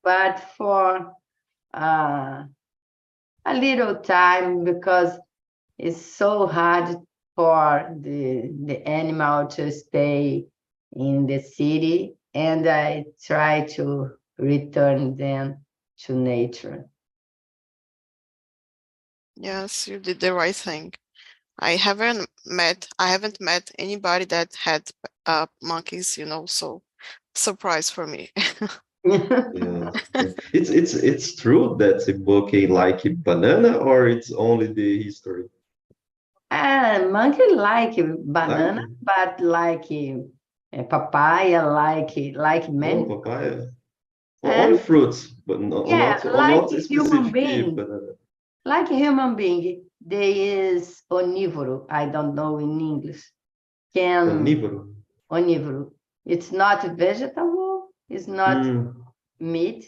but for a little time, because it's so hard for the animal to stay in the city, and I try to return them to nature. Yes, you did the right thing. I haven't met anybody that had monkeys, so surprise for me. Yeah. It's true that the monkey like banana, or it's only the history? Monkey like Like banana, but like papaya, like oh, many fruits. papaya. Only And fruits, but yeah, like not human specific being, banana. like human being, they is onívoro. I don't know in English. Can Onívoro. onívoro. It's not vegetable. It's not Mm, meat.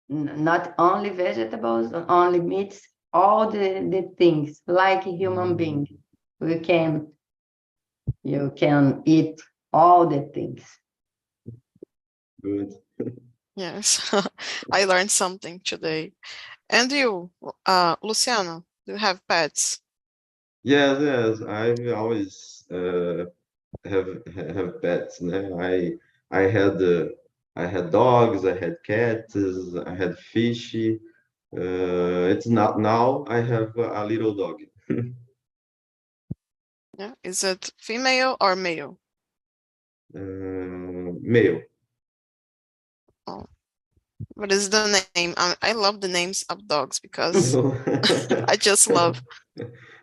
Not only vegetables, only meats. All the things like human being. We can You can eat all the things. good. Yes, I learned something today. And you, Luciano, do you have pets? Yes, yes. I always have pets. Né? I had dogs. I had cats. I had fish. It's not now. I have a little dog. Yeah, is it female or male? Male. Oh, what is the name? I love the names of dogs because I just love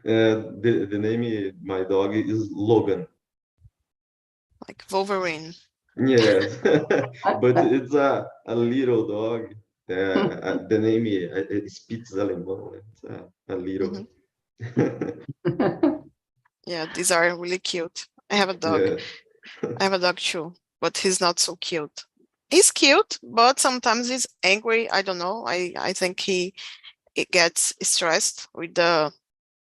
The name my dog is Logan. like Wolverine. Yes, but it's a little dog. The name it speaks alemão. It's a little. Mhm. Yeah, these are really cute. I have a dog. Yeah. I have a dog too, but he's not so cute. He's cute, but sometimes he's angry. I don't know. I think it gets stressed with the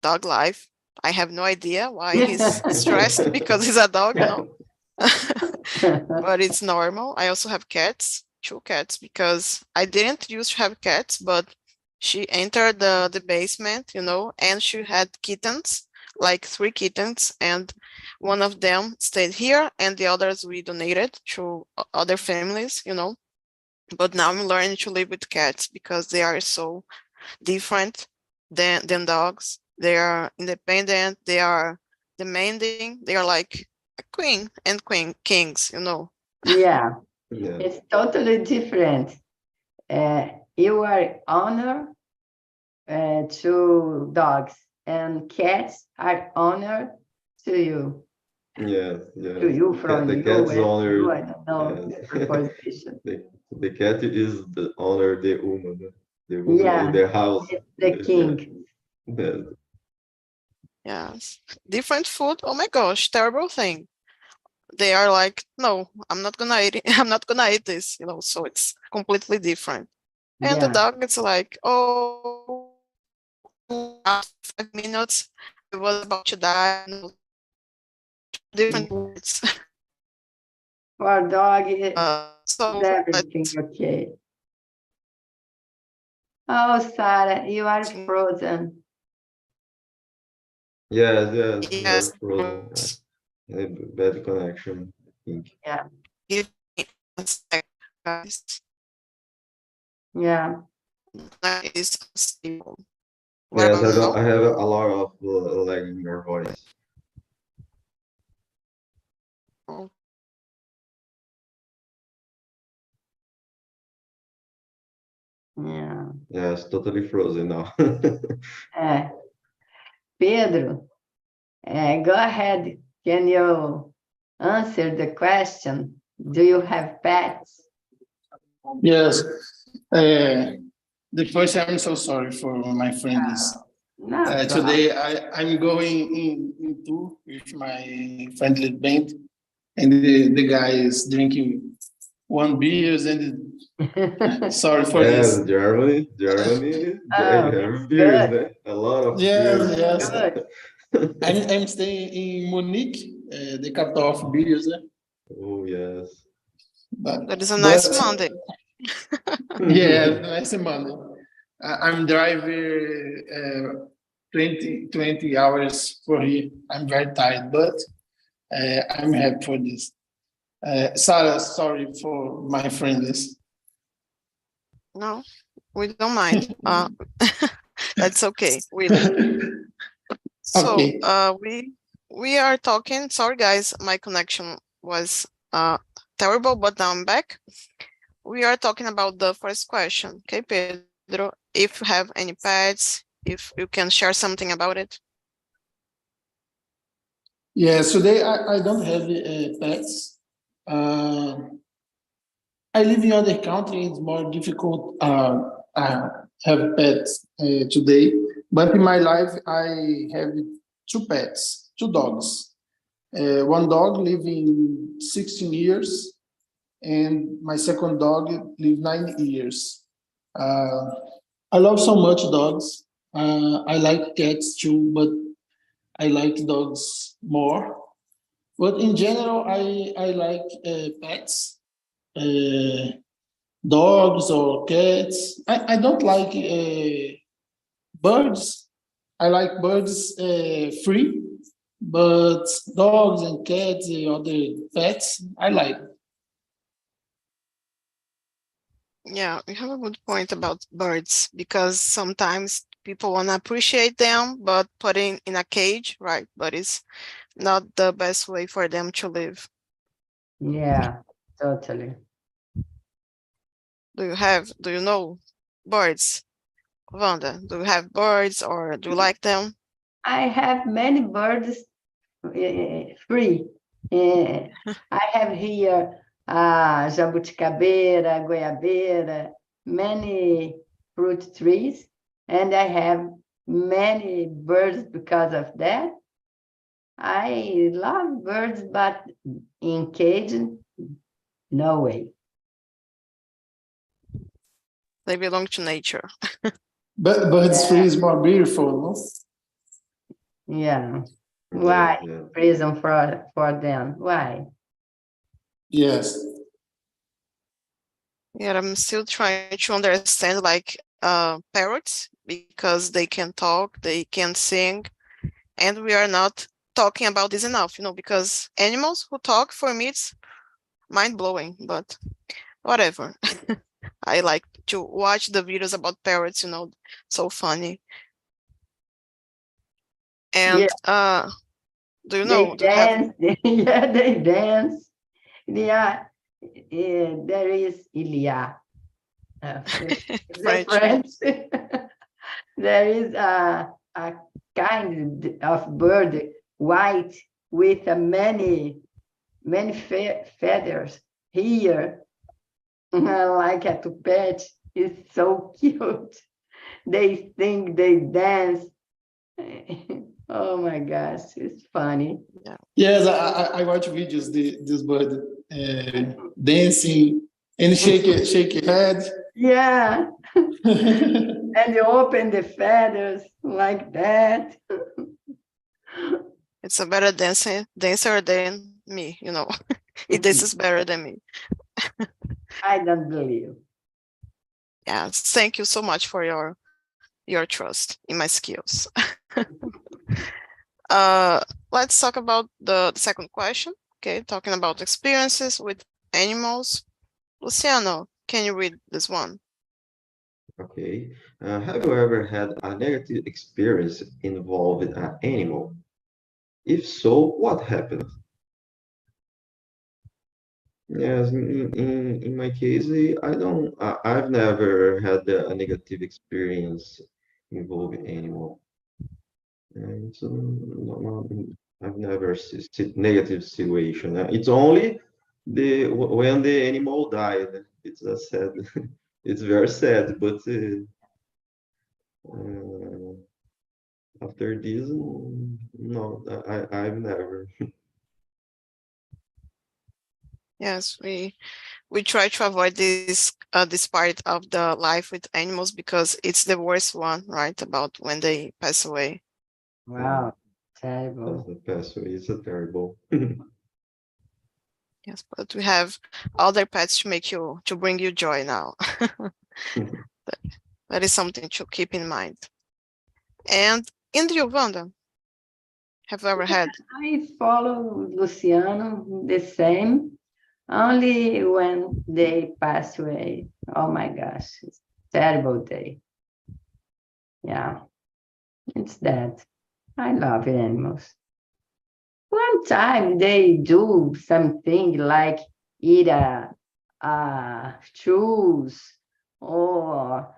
dog life. I have no idea why he's stressed because he's a dog. But it's normal. I also have cats, 2 cats, because I didn't used to have cats, but she entered the basement, and she had kittens, like 3 kittens, and one of them stayed here, and the others we donated to other families. But now I'm learning to live with cats because they are so different than dogs. They are independent. They are demanding. They are like a queen and queen kings. Yeah, Yeah. it's totally different. You are honor to dogs, and cats are honor to you. Yes, To yes. you, from The you, cat's and you, owner, I don't know yes. the preposition. The cat is the owner de uma, né? The woman in Yeah, the house. it's the Yeah. king. Yes. Yes. Different food. Oh my gosh, terrible thing. They are like, no, I'm not gonna eat it. I'm not gonna eat this. So it's completely different. And the Yeah. dog, it's like, oh, after 5 minutes, I was about to die. Different words. For dog, it's So everything okay. Oh, Sarah, you are frozen. Yes, yes, we are yes, frozen. A bad connection, I think. Yeah, give me a sec, guys. yeah. That is unstable. What Yes, about now? I have a lot of lag in your voice. Oh, Yeah. Yes, totally frozen now. Pedro, go ahead. Can you answer the question? Do you have pets? Yes. Uh, the first, I'm so sorry for my friends. No problem. Today, I'm going in tour with my friendly band, and the guy is drinking 1 beers and sorry for Yes, this. Germany, they Oh, have beers, good, né? A lot of Yes, beers. yes. good. I'm staying in Munich, the capital of beers. Oh, yes. But that is a nice but Monday. Yeah, nice money. I'm driving 20 hours for here. I'm very tired, but I'm happy for this. Sarah, sorry for my friends. No, we don't mind. That's okay. So Okay. we are talking. Sorry, guys, my connection was terrible, but now I'm back. We are talking about the first question. Okay, Pedro, if you have any pets, if you can share something about it. Yes, today I don't have pets. I live in other country. It's more difficult have pets today. But in my life, I have two pets, two dogs. One dog living 16 years, and my second dog lived 9 years. I love so much dogs. I like cats too, but I like dogs more. But in general, I like pets, dogs or cats. I don't like birds. I like birds free, but dogs and cats and other pets, I like. Yeah, you have a good point about birds because sometimes people want to appreciate them, but putting in a cage, right? But it's not the best way for them to live. Yeah, totally. Do you know birds? Wanda, do you have birds or do you like them? I have many birds free. I have here jabuticabeira, goiabeira, many fruit trees, and I have many birds because of that. I love birds, but in cage, no way. They belong to nature. But birds free is more beautiful, no? Yeah. Why prison for them? Why? Yes. Yeah, I'm still trying to understand like parrots because they can talk, they can sing, and we are not talking about this enough, because animals who talk, for me, it's mind-blowing, but whatever. I like to watch the videos about parrots, so funny. And do you know? They dance. Yeah, they dance. Yeah, there is Ilya. The French. There is a kind of bird, white, with many feathers here, like a toupet. It's so cute. They sing, they dance. Oh my gosh, it's funny. Yeah. Yes, I watch videos. This bird dancing and shake your head. Yeah, and you open the feathers like that. It's a better dancer than me, This is better than me. I don't believe. Yeah, thank you so much for your trust in my skills. Let's talk about the second question. Okay, talking about experiences with animals. Luciano, can you read this one? Okay. Have you ever had a negative experience involving an animal? If so, what happened? Yes, in my case, I've never had a negative experience involving animal. And so, I've never seen negative situation. It's only when the animal died. It's a sad. It's very sad, but after this, no, I've never. Yes, we try to avoid this part of the life with animals because it's the worst one, right? About when they pass away. Wow, That's terrible. the best way. It's a terrible. Yes, but we have other pets to bring you joy now. That is something to keep in mind. And Indrio, Wanda, have you ever had? I follow Luciano the same, only when they pass away. Oh my gosh, it's a terrible day. Yeah, it's that. I love animals. One time they do something like eat shoes or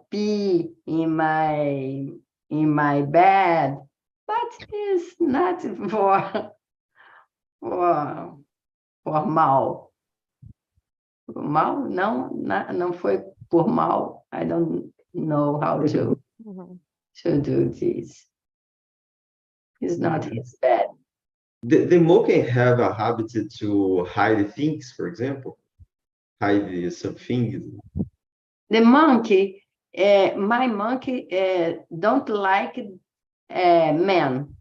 pee in my bed, but it's not for, for mal. Mal? Não foi por mal. I don't know how to do this. It's not his bed. The monkey have a habit to hide things, for example, hide something. The monkey, my monkey don't like men.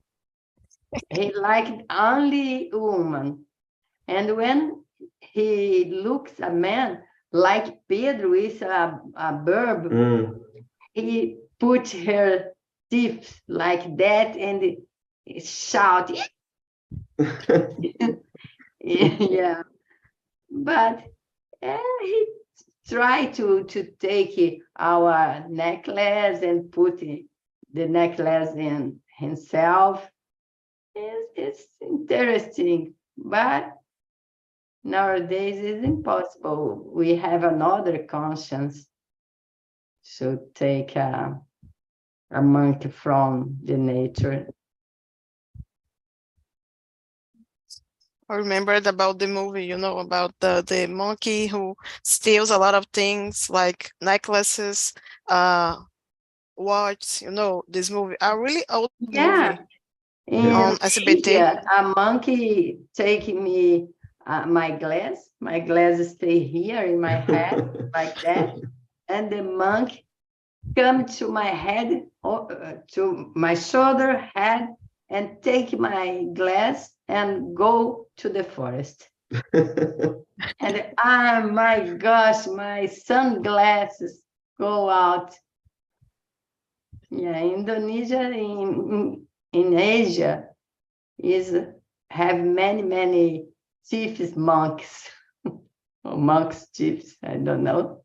He liked only woman. And when he looks a man, like Pedro is a verb, he put her teeth like that and shout. Yeah, but he tried to take our necklace and put the necklace in himself. It's interesting, but nowadays it's impossible. We have another conscience to take a monkey from the nature. I remembered about the movie, about the monkey who steals a lot of things like necklaces, watch, this movie, a really old movie on SBT. Yeah, a monkey taking me my glass. My glass stay here in my head like that, and the monkey come to my head, to my shoulder, head, and take my glass and go to the forest. And my gosh, my sunglasses go out. Yeah, Indonesia in Asia have many chiefs monks or monks chiefs. I don't know.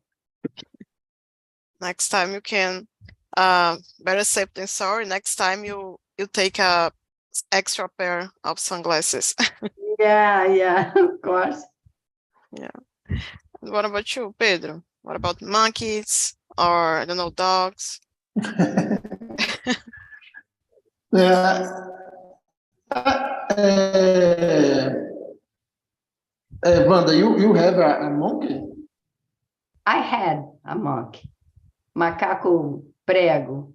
Next time you can, better safe than sorry. Next time you take a extra pair of sunglasses. Yeah, of course. Yeah. And what about you, Pedro? What about monkeys or I don't know, dogs? Wanda, you have a monkey? I had a monkey, macaco prego,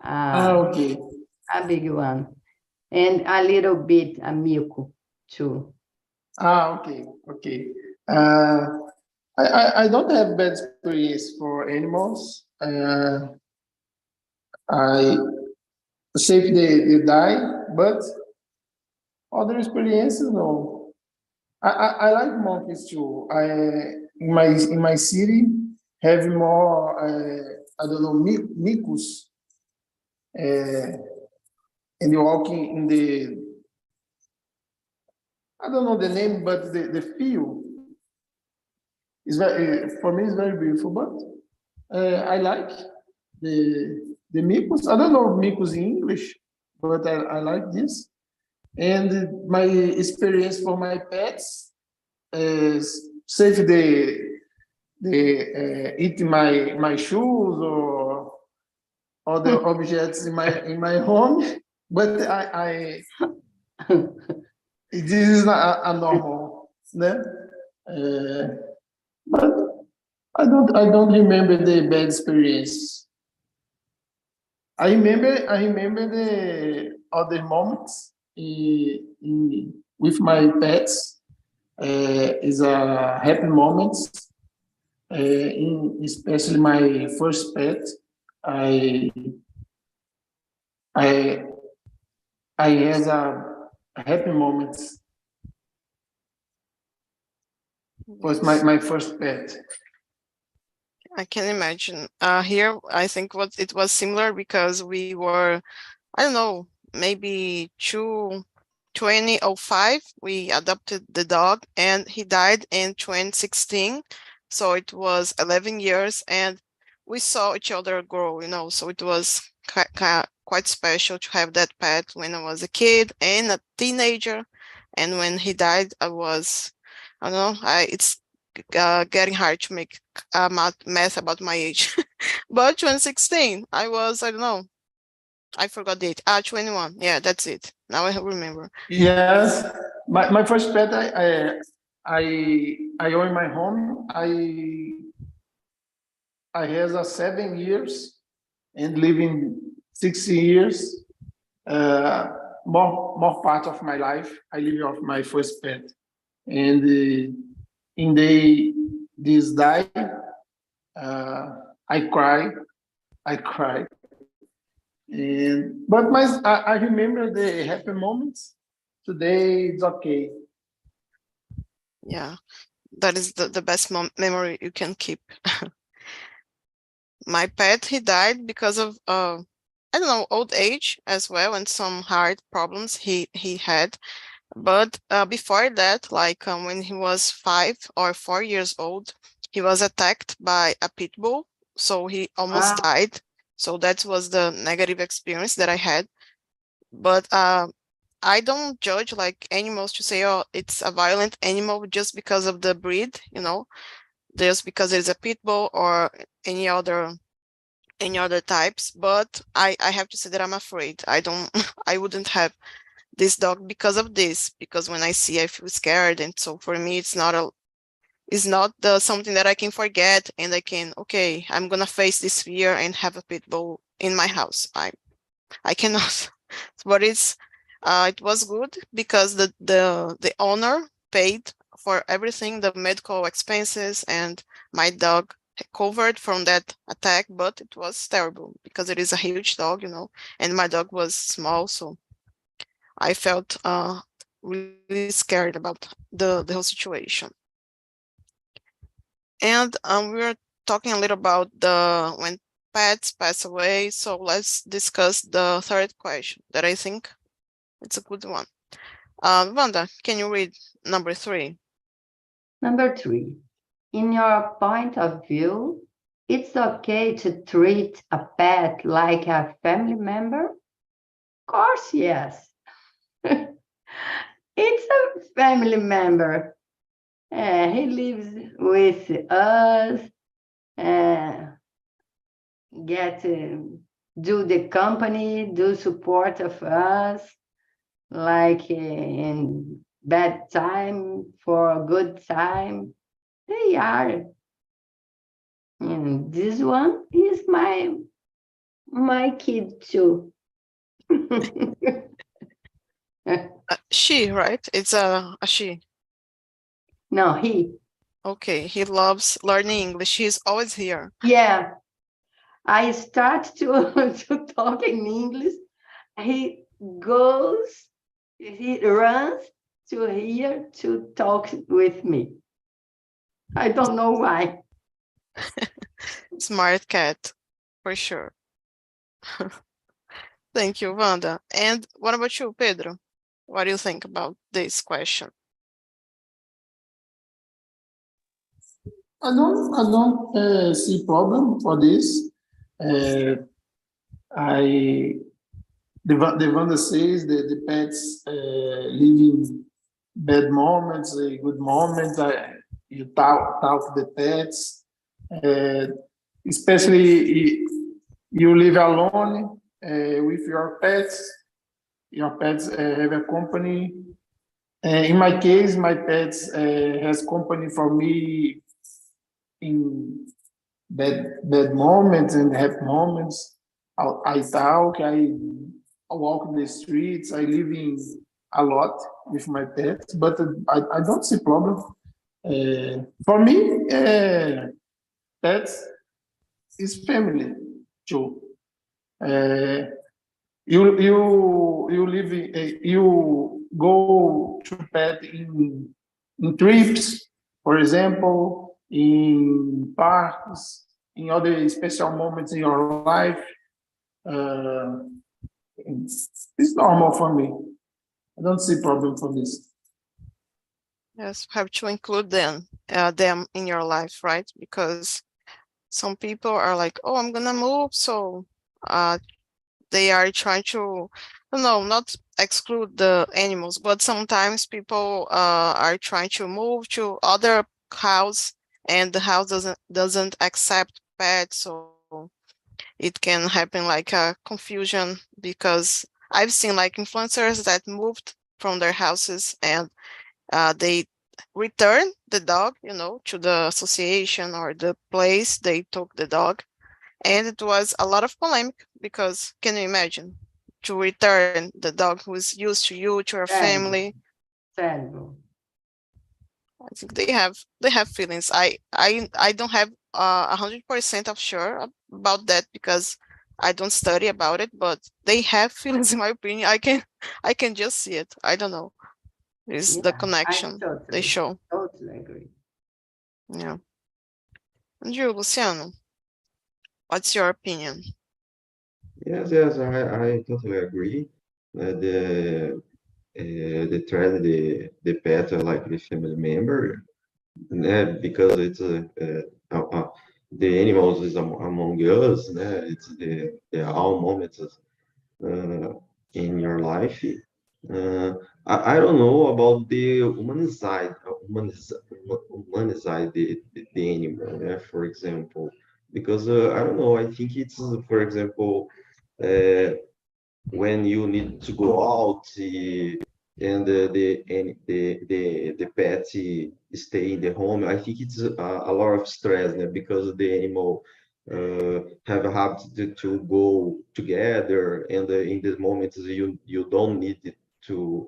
Okay. a big one, and a little bit a mico too. Okay. I don't have bad experience for animals. I save they die, but other experiences no. I like monkeys too. In my city have more I don't know micos and you're walking in the I don't know the name, but the field is very for me it's very beautiful. But I like the micos. I don't know micos in English, but I like this. And my experience for my pets is save eat my shoes or other objects in my home. But I this is not a normal, né? But I don't remember the bad experience. I remember the other moments with my pets. Is a happy moments. Especially my first pet. I had a happy moments. Was my first pet. I can imagine. Here, I think it was similar because we were, I don't know, maybe 2005, we adopted the dog and he died in 2016. So it was 11 years and we saw each other grow, you know, so it was quite special to have that pet when I was a kid and a teenager. And when he died, I don't know, it's getting hard to make math about my age. But 2016, I don't know, I forgot the date. 21. Yeah, that's it. Now I remember. Yes, my first pet I own my home. I has a 7 years and living 60 years. More part of my life I live off my first pet, and in this die, I cry, and but I remember the happy moments. Today it's okay. Yeah, that is the best memory you can keep. My pet, he died because of I don't know, old age as well, and some heart problems he had. But before that, like when he was 5 or 4 years old, he was attacked by a pit bull, so he almost died. So that was the negative experience that I had. But I don't judge like animals to say, oh, it's a violent animal just because of the breed, you know, just because it's a pit bull or any other types. But I have to say that I'm afraid. I wouldn't have this dog because of this, because when I see, I feel scared. And so for me, it's not something that I can forget and I can, okay, I'm gonna face this fear and have a pit bull in my house. I cannot. But it was good because the owner paid for everything, the medical expenses, and my dog covered from that attack. But it was terrible because it is a huge dog, you know, and my dog was small, so I felt really scared about the whole situation. And we were talking a little about when pets pass away. So let's discuss the third question that I think it's a good one. Wanda, can you read number 3? Number 3. In your point of view, it's okay to treat a pet like a family member? Of course, yes. It's a family member. He lives with us, do the company, do support of us, like in bad time, for a good time. They are. And this one is my kid too. She, right? It's a she. No, he. Okay, he loves learning English. He's always here. Yeah. I start to talk in English. He runs to here to talk with me. I don't know why. Smart cat, for sure. Thank you, Wanda. And what about you, Pedro? What do you think about this question? I don't see problem for this. The Wanda says that the pets living bad moments, good moments. You talk the pets, especially you live alone with your pets. Your pets have a company. In my case, my pets has company for me in bad moments and happy moments. I talk, I walk the streets, I live in a lot with my pets, but I don't see problem. For me, pets is family too. You go to pet in trips For example, in parks, in other special moments in your life, it's normal for me. I don't see problem for this. Yes, have to include them in your life, right? Because some people are like, oh, I'm gonna move, so they are trying to, no, not exclude the animals, but sometimes people are trying to move to other house, and the house doesn't accept pets, so it can happen like a confusion, because I've seen like influencers that moved from their houses, and they return the dog, to the association or the place they took the dog. And it was a lot of polemic, because can you imagine to return the dog who is used to you, to your family? Sério. I think they have feelings. I don't have 100% of sure about that, because I don't study about it, but they have feelings, in my opinion. I can just see it. I don't know. It's the I connection they show. totally agree. Yeah. And you, Luciano, what's your opinion? Yes, I totally agree. The trend, the pet are like the family member, because it's the animals is among us, it's the all moments in your life. I don't know about the humanize the animal, for example, because I don't know. I think it's, for example, when you need to go out, and the pet stay in the home. I think it's a lot of stress, because the animal have a habit to go together, and in the moments you don't need it uh,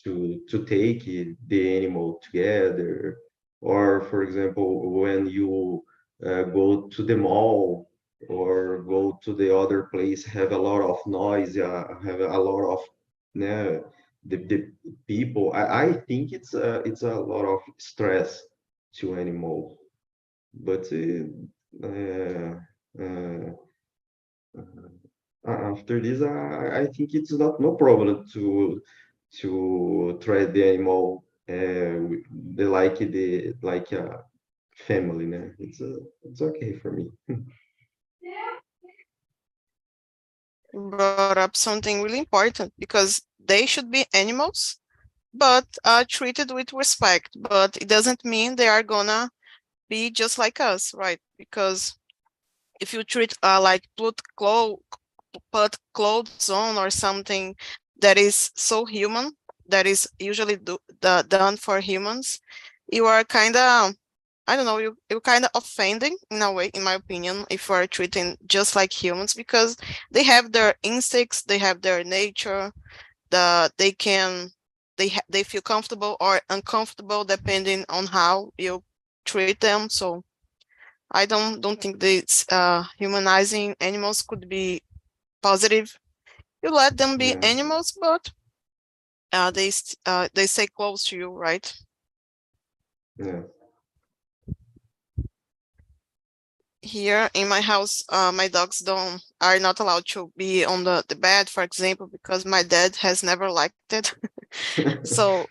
to take the animal together. Or, for example, when you go to the mall or go to the other place, have a lot of noise, have a lot of the people. I think it's a lot of stress to animals. But uh, uh, after this, I think it's not no problem to try the animal. They like a family, né? It's okay for me. Brought up something really important, because they should be animals, but treated with respect. But it doesn't mean they are gonna be just like us, right? Because if you treat like put clothes on or something that is so human, that is usually done for humans, you are kind of, I don't know, you're kind of offending in a way, in my opinion, if you are treating just like humans, because they have their instincts, they have their nature, they feel comfortable or uncomfortable depending on how you treat them. So I don't think this humanizing animals could be positive. You let them be Yeah, animals, but they stay close to you, right? yeah. Here in my house, my dogs are not allowed to be on the bed, for example, because my dad has never liked it. So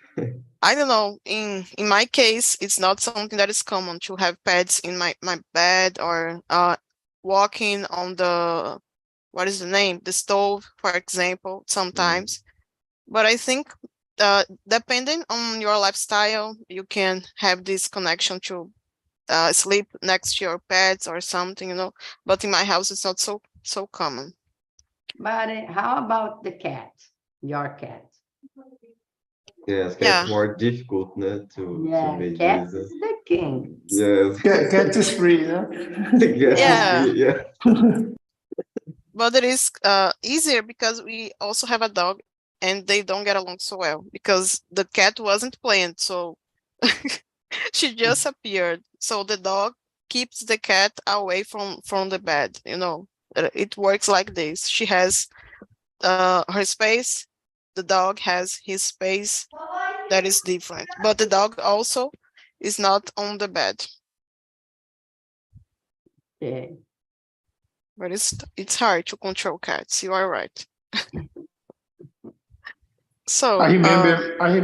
I don't know. In my case, it's not something that is common to have pets in my bed, or walking on the, what is the name? The stove, for example, sometimes. But I think depending on your lifestyle, you can have this connection to sleep next to your pets or something. But in my house, it's not so common. But how about the cat? Your cat? Yes, Yeah. it's more difficult, to Yeah, make cats this. is the king. Yes, Cat is free, huh? yes, Yeah. yeah. But it is easier because we also have a dog, and they don't get along so well, because the cat wasn't planned. So she just appeared. So the dog keeps the cat away from the bed. It works like this. She has her space. The dog has his space. that is different. But the dog also is not on the bed. Yeah. But it's hard to control cats. You are right. So I remember go ahead.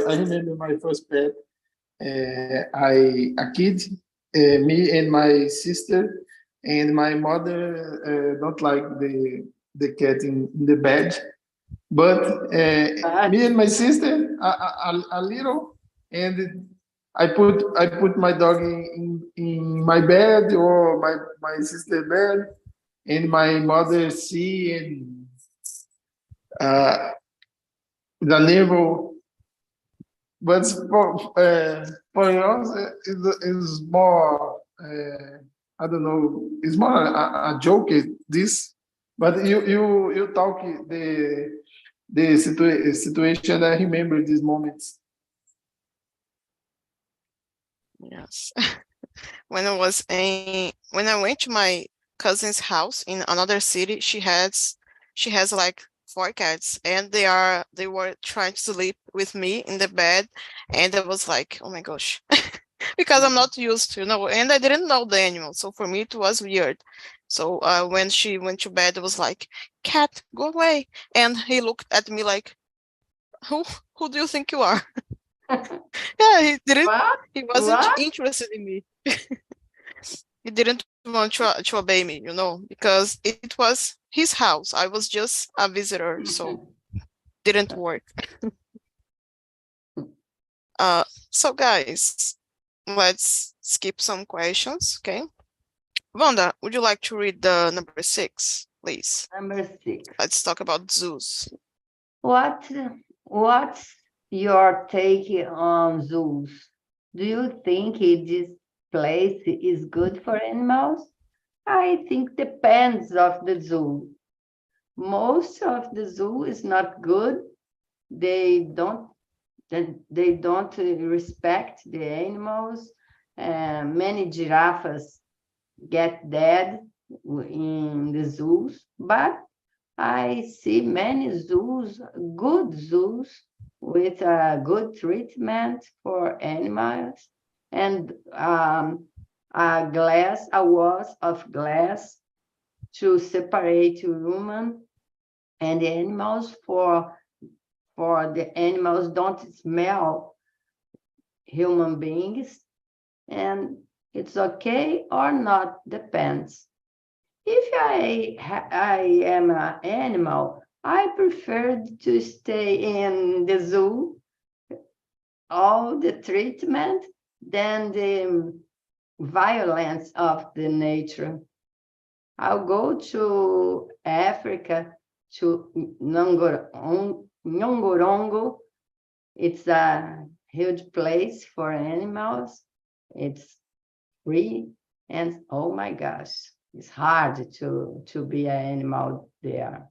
I remember my first pet. A kid, me and my sister, and my mother don't like the cat in the bed, but me and my sister a little, and I put my dog in my bed or my sister bed, and my mother see and uh, the level. But for us, it's more, I don't know, it's more a joke, this. But you talk the situation, I remember these moments. Yes. When I went to my cousin's house in another city, she has like 4 cats, and they were trying to sleep with me in the bed, and I was like, oh my gosh, because I'm not used to, and I didn't know the animal, so for me it was weird. So when she went to bed, it was like, cat, go away, and he looked at me like, who do you think you are? Yeah, What? he wasn't interested in me. He didn't want to obey me, because it was his house. I was just a visitor, so didn't work. So guys, let's skip some questions, okay? Wanda, would you like to read the number 6, please? Number 6. Let's talk about zoos. What's your take on zoos? Do you think this place is good for animals? I think depends of the zoo. Most of the zoo is not good. They don't respect the animals. Many giraffes get dead in the zoos, but I see many zoos, good zoos, with a good treatment for animals, and a walls of glass to separate human and the animals, for the animals don't smell human beings, and it's okay or not, depends. If I am an animal, I prefer to stay in the zoo, all the treatment, than the violence of the nature. I'll go to Africa, to Ngongorongo. It's a huge place for animals. It's free, and oh my gosh, it's hard to be an animal there,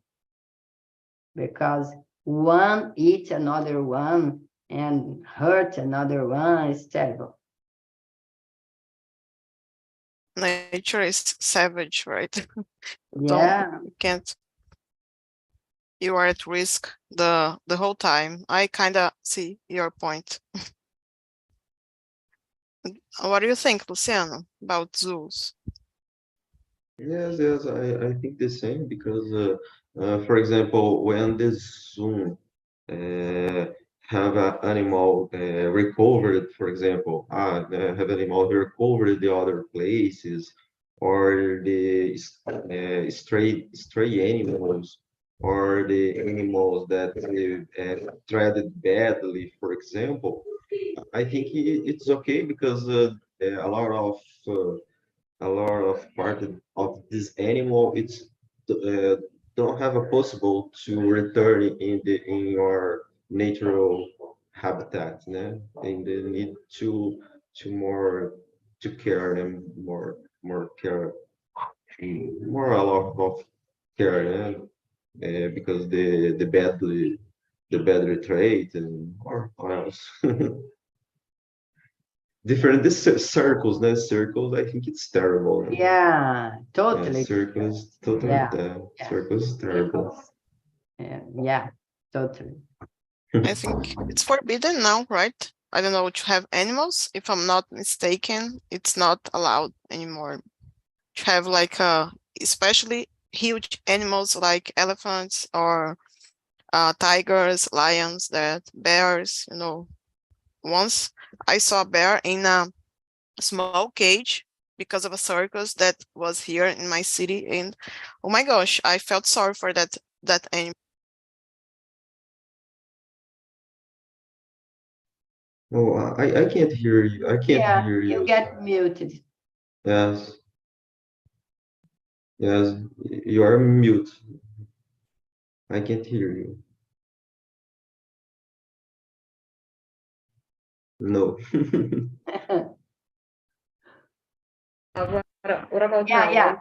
because one eats another one and hurt another one. Is terrible. Nature is savage, right? Yeah. You can't. You are at risk the whole time. I kind of see your point. What do you think, Luciano, about zoos? Yes, I think the same because, for example, when the zoo have an animal recovered, for example, have animal recovered the other places, or the stray animals, or the animals that treated badly, for example, I think it's okay because a lot of part of this animal uh, don't have a possible to return in your natural habitat, né? And they need to care them more care, more a lot of care, né? Because the badly trait and or else. Different circles, né? Circles, I think it's terrible. Né? Yeah, Yeah, totally. circles, totally. Yeah, Circles, terrible. yeah, totally. I think it's forbidden now, right? I don't know, to have animals. If I'm not mistaken, it's not allowed anymore to have like especially huge animals like elephants or tigers, lions, that bears, you know. Once I saw a bear in a small cage because of a circus that was here in my city, and oh my gosh, I felt sorry for that animal. Oh, I can't hear you. I can't Yeah, hear you you. get muted. Yes, yes, you are mute. I can't hear you. No. What about Yeah, now? yeah.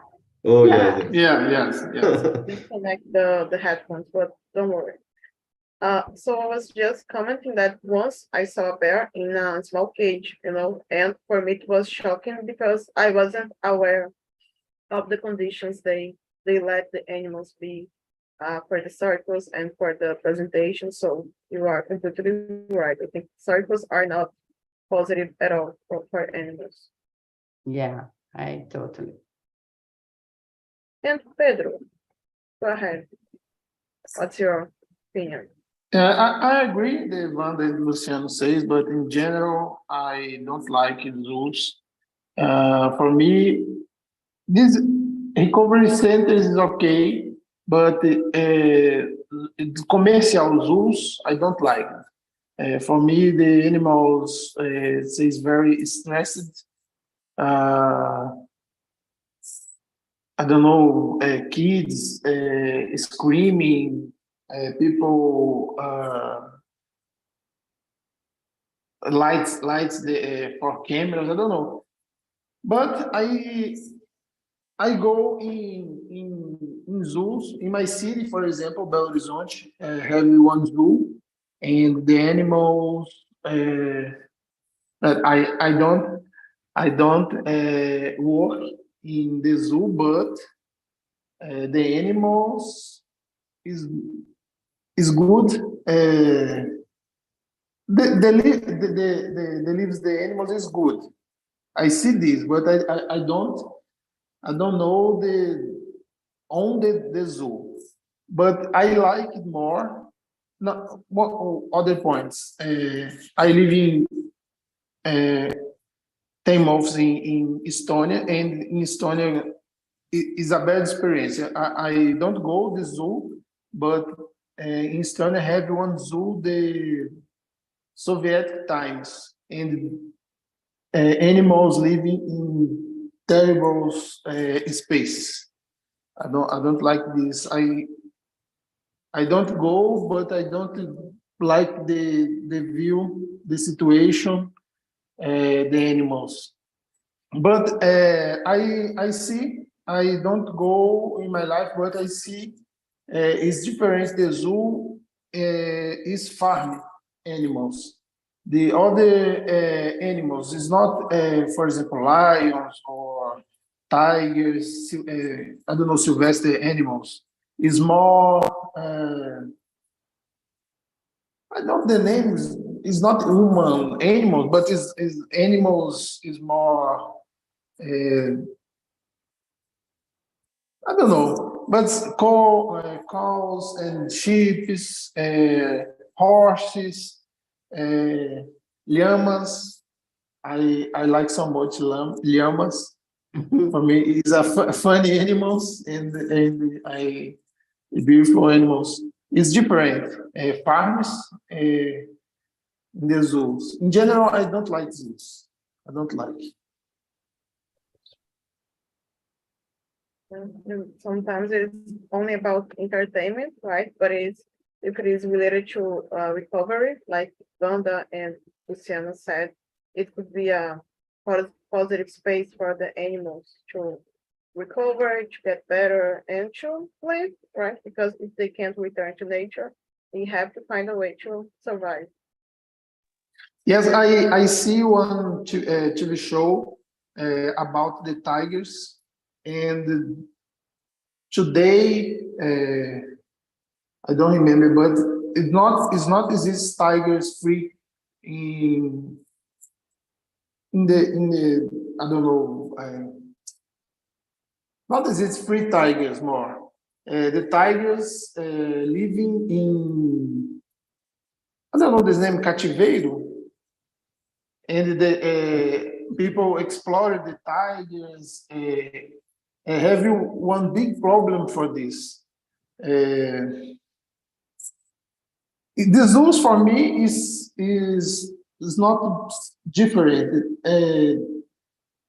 Oh, Yeah. yes, Yeah, yes, yes. Disconnect the headphones, but don't worry. So I was just commenting that once I saw a bear in a small cage, you know, and for me it was shocking because I wasn't aware of the conditions they let the animals be for the circus and for the presentation. So you are completely right. I think circus are not positive at all for animals. Yeah, I totally. And Pedro, go ahead. What's your opinion? I agree the one that Luciano says, but in general, I don't like zoos. For me, this recovery centers is okay, but commercial zoos I don't like. For me, the animals is very stressed. Uh, I don't know, kids screaming, people lights the for cameras. I don't know, but I go in zoos in my city, for example, Belo Horizonte, have one zoo, and the animals. That I don't work in the zoo, but the animals is is good. The lives the animals is good. I see this, but I don't know the zoo, but I like it more. No, what other points? I live in uh, 10 months in Estonia, and in Estonia is a bad experience. I don't go the zoo, but in Estonia have one zoo the Soviet times, and animals living in terrible space. I don't like this. I don't go, but I don't like the view, the situation, the animals. But I see. I don't go in my life, but I see it's different. The zoo is farm animals. The other animals is not, for example, lions or tigers. I don't know, Sylvester animals. Is more. I know the name is not human animals, but is animals is more. I don't know, but cows and sheep, horses, uh, llamas. I like so much llamas. For me, it's a funny animals and I beautiful animals. It's different. Farms in the zoos. In general, I don't like zoos. I don't like. Sometimes it's only about entertainment, right? But if it is related to recovery, like Wanda and Luciano said, it could be a positive space for the animals to recover, to get better, and to live, right? Because if they can't return to nature, they have to find a way to survive. Yes, I see one TV show about the tigers, and today I don't remember, but it's not exist tigers free in the I don't know, not exist free tigers more. The tigers living in, I don't know this name, cativeiro, and the people explore the tigers. Have one big problem for this. The zoos for me is not different.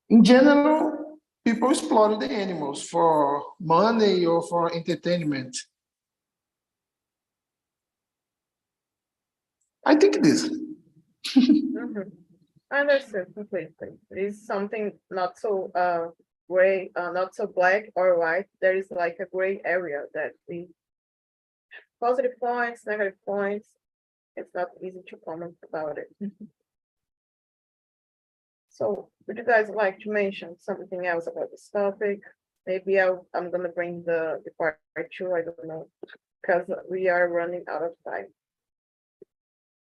In general, people explore the animals for money or for entertainment. I think this. Mhm. I understand completely. It is something not so gray, not so black or white. There is like a gray area that we positive points, negative points. It's not easy to comment about it. So would you guys like to mention something else about this topic? Maybe I'm gonna bring the part two, I don't know, because we are running out of time.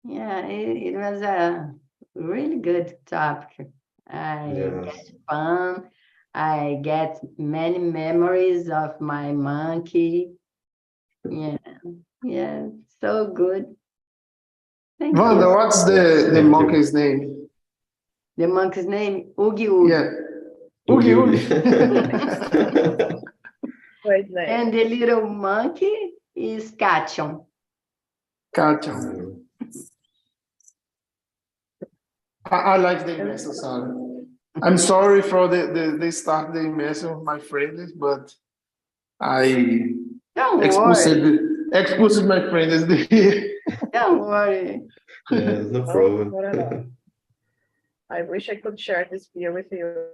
Yeah, it was a really good topic. I Yeah. get fun. I get many memories of my monkey. Yeah, yeah, so good. Thank Wanda, you. what's the Thank you. monkey's name? The monkey's name, Oogie Oogie. Yeah. Oogie Oogie. Great name. And the little monkey is Kachon. Gotcha. I like the Imersão, sorry. I'm sorry for the start the Imersão with my friends, but I Don't expulsed my friends. don't worry. Yeah, no No, problem. not at all. I wish I could share this beer with you.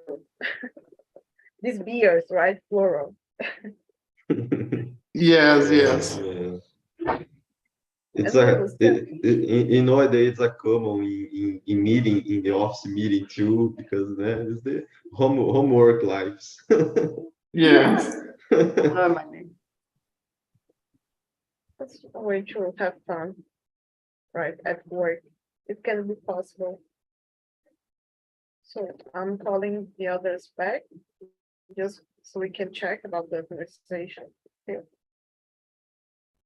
These beers, right? Plural. Yes, yes. Yeah. It's And a Augusto? in nowadays it's a common in meeting in the office meeting too because it's the homework lives. Yes. Normally. That's a way to have fun, right? At work. It can be possible. So I'm calling the others back just so we can check about the conversation. Here.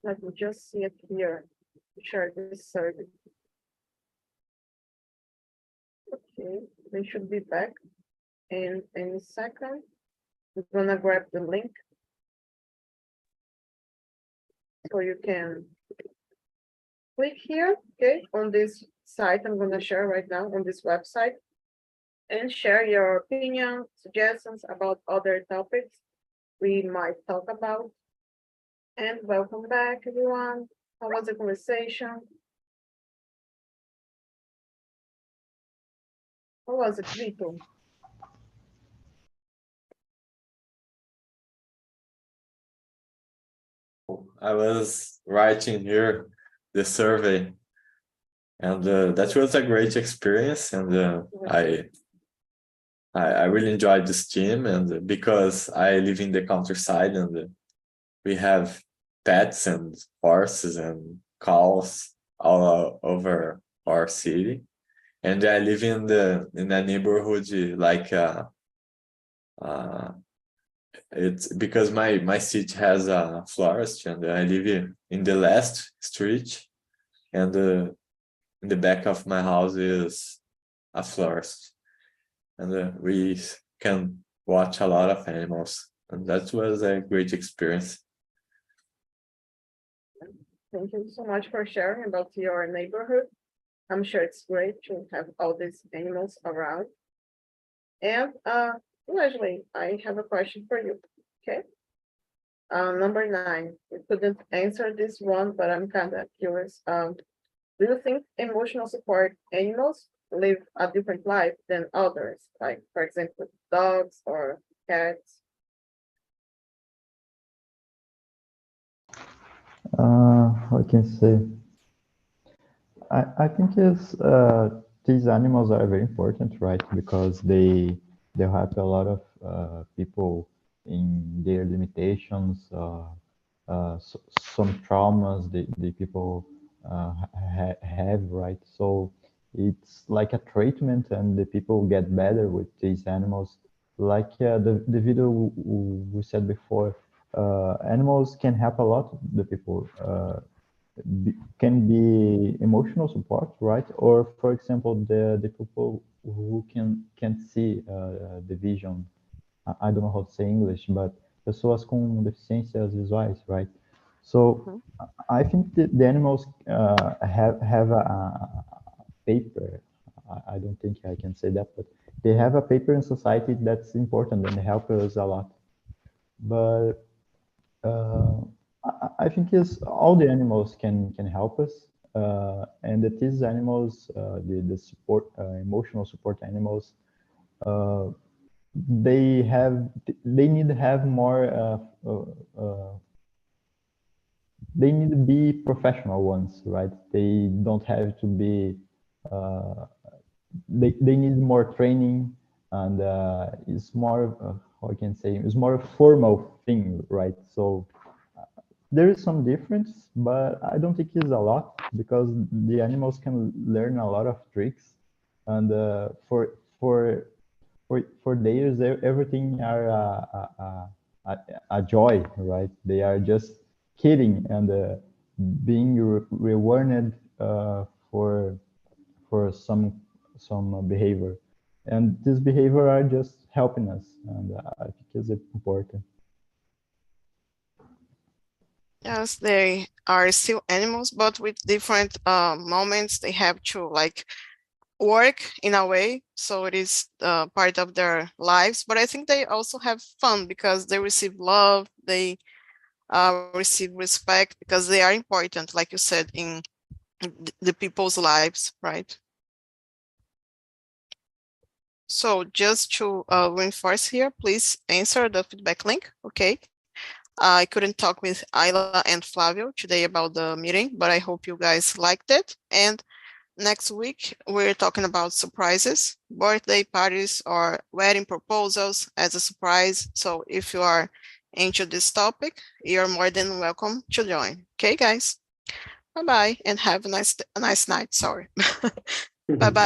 Let me just see it here. Share this survey. Okay, they should be back in a second. I'm gonna grab the link so you can click here, okay, on this site I'm gonna share right now on this website and share your opinion, suggestions about other topics we might talk about. And welcome back, everyone. How was the conversation? How was it, Vito? I was writing here the survey, and that was a great experience. And I really enjoyed this team, and because I live in the countryside, and we have pets and horses and cows all over our city, and I live in a neighborhood like it's because my city has a florist, and I live in the last street, and in the back of my house is a florist, and we can watch a lot of animals, and that was a great experience. Thank you so much for sharing about your neighborhood. I'm sure it's great to have all these animals around. And Leslie, I have a question for you. Okay. Number 9. You couldn't answer this one, but I'm kind of curious. Do you think emotional support animals live a different life than others? Like, for example, dogs or cats? I can say, I think these animals are very important, right? Because they help a lot of people in their limitations, some traumas. The people have, right? So it's like a treatment, and the people get better with these animals. Like the video we said before, animals can help a lot the people. Can be emotional support, right? Or for example, the people who can't see the vision. I don't know how to say English, but pessoas com deficiências visuais, right? So I think that the animals have a paper. I don't think I can say that, but they have a paper in society that's important and help us a lot. But I think is all the animals can help us, and that these animals, the support, emotional support animals, they need to have more. They need to be professional ones, right? They don't have to be. They need more training, and it's more how I can say it's more a formal thing, right? So there is some difference, but I don't think it's a lot because the animals can learn a lot of tricks, and for theirs, everything are a joy, right? They are just kidding and being rewarded for some behavior, and this behavior are just helping us, and I think it's important. Yes, they are still animals, but with different moments. They have to like work in a way, so it is part of their lives. But I think they also have fun because they receive love, they receive respect because they are important, like you said, in the people's lives, right? So just to reinforce here, please answer the feedback link, okay? I couldn't talk with Ayla and Flavio today about the meeting, but I hope you guys liked it. And next week, we're talking about surprises, birthday parties, or wedding proposals as a surprise. So if you are into this topic, you're more than welcome to join. Okay, guys? Bye-bye, and have a nice night. Sorry. Bye-bye.